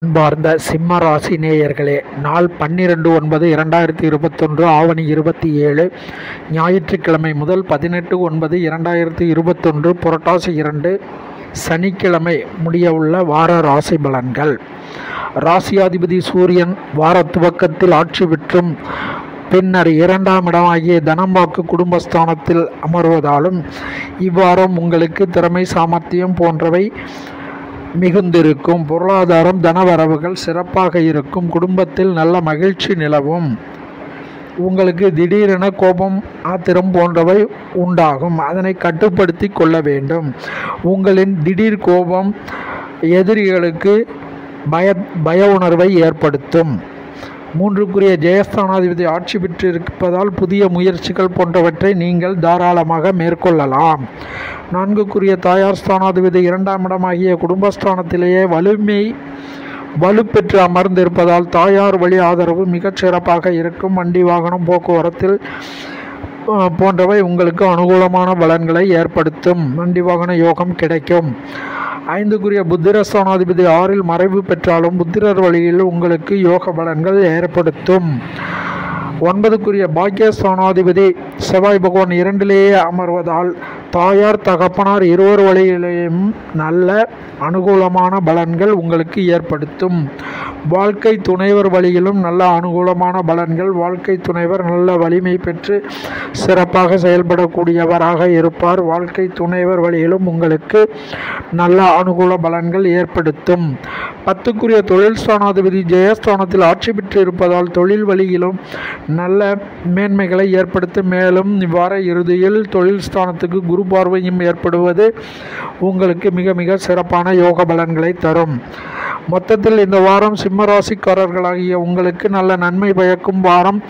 அன்பார்ந்த சிம்ம ராசி நேயர்களே, நாள் 12/9/2021 ஆவணி 27 ஞாயிற்றுக்கிழமை முதல் 18/9/2021 புரட்டாசி 2 சனிக்கிழமை முடியவுள்ள வார ராசி பலன்கள். ராசியாதிபதி சூரியன் வார துவக்கத்தில் ஆட்சி பெற்றும் பின்னர் 2ஆம் இடமாகிய தனம் வாக்கு குடும்பஸ்தானத்தில் அமர்வதாலும் இவ்வாரம் உங்களுக்கு திறமை சாமர்த்தியம் போன்றவை மிகுந்திருக்கும். பொருளாதாரம் தனவரவுகள் சிறப்பாக இருக்கும். குடும்பத்தில் நல்ல மகிழ்ச்சி நிலவும். உங்களுக்கு திடீரென கோபம் ஆத்திரம் போன்றவை உண்டாகும். அதனை கட்டுப்படுத்தி கொள்ள வேண்டும். உங்களின் திடீர் கோபம் எதிரிகளுக்கு பய உணர்வை ஏற்படுத்தும். 3க்குரிய ஜெயஸ்தானாதிபதி ஆட்சி பெற்று இருப்பதால் புதிய முயற்சிகள் போன்றவற்றை நீங்கள் தாராளமாக மேற்கொள்ளலாம். 4க்குரிய தாயார் ஸ்தானாதிபதி 2ஆம் இடமாகிய குடும்பஸ்தானத்திலேயே வலுப்பெற்று அமர்ந்திருப்பதால் தாயார் வழி ஆதரவு மிகச் சிறப்பாக இருக்கும். வண்டி வாகனம் போக்குவரத்தில் போன்றவை உங்களுக்கு அனுகூலமான பலன்களை ஏற்படுத்தும். வண்டி வாகன யோகம் கிடைக்கும். 5க்குரிய புத்திரஸ்தானாதிபதி 6இல் மறைவு பெற்றாலும் புத்திரர் வழியில் உங்களுக்கு யோக பலன்கள் ஏற்படுத்தும். 9க்குரிய பாக்கியஸ்தானாதிபதி செவ்வாய் பகவான் 2லேயே அமர்வதால் தாயார் தகப்பனார் இருவர் வழியிலேயும் நல்ல அனுகூலமான பலன்கள் உங்களுக்கு ஏற்படுத்தும். வாழ்க்கை துணைவர் வழியிலும் நல்ல அனுகூலமான பலன்கள். வாழ்க்கை துணைவர் நல்ல வலிமை பெற்று சிறப்பாக செயல்படக்கூடியவராக இருப்பார். வாழ்க்கை துணைவர் வழியிலும் உங்களுக்கு நல்ல அனுகூல பலன்கள் ஏற்படுத்தும். 10க்குரிய தொழில் ஸ்தானாதிபதி ஜெயஸ்தானத்தில் ஆட்சி பெற்று இருப்பதால் தொழில் வழியிலும் நல்ல மேன்மைகளை ஏற்படுத்தும். மேலும் இவ்வார இறுதியில் தொழில் ஸ்தானத்துக்கு குரு பார்வையும் ஏற்படுவது உங்களுக்கு மிக மிக சிறப்பான யோக பலன்களை தரும். மொத்தத்தில் இந்த வாரம் சிம்ம ராசிக்காரர்களாகிய உங்களுக்கு நல்ல நன்மை பயக்கும் வாரம்.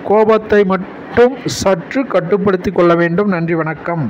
கோபத்தை மட்டும் சற்று கட்டுப்படுத்தி கொள்ள வேண்டும். நன்றி, வணக்கம்.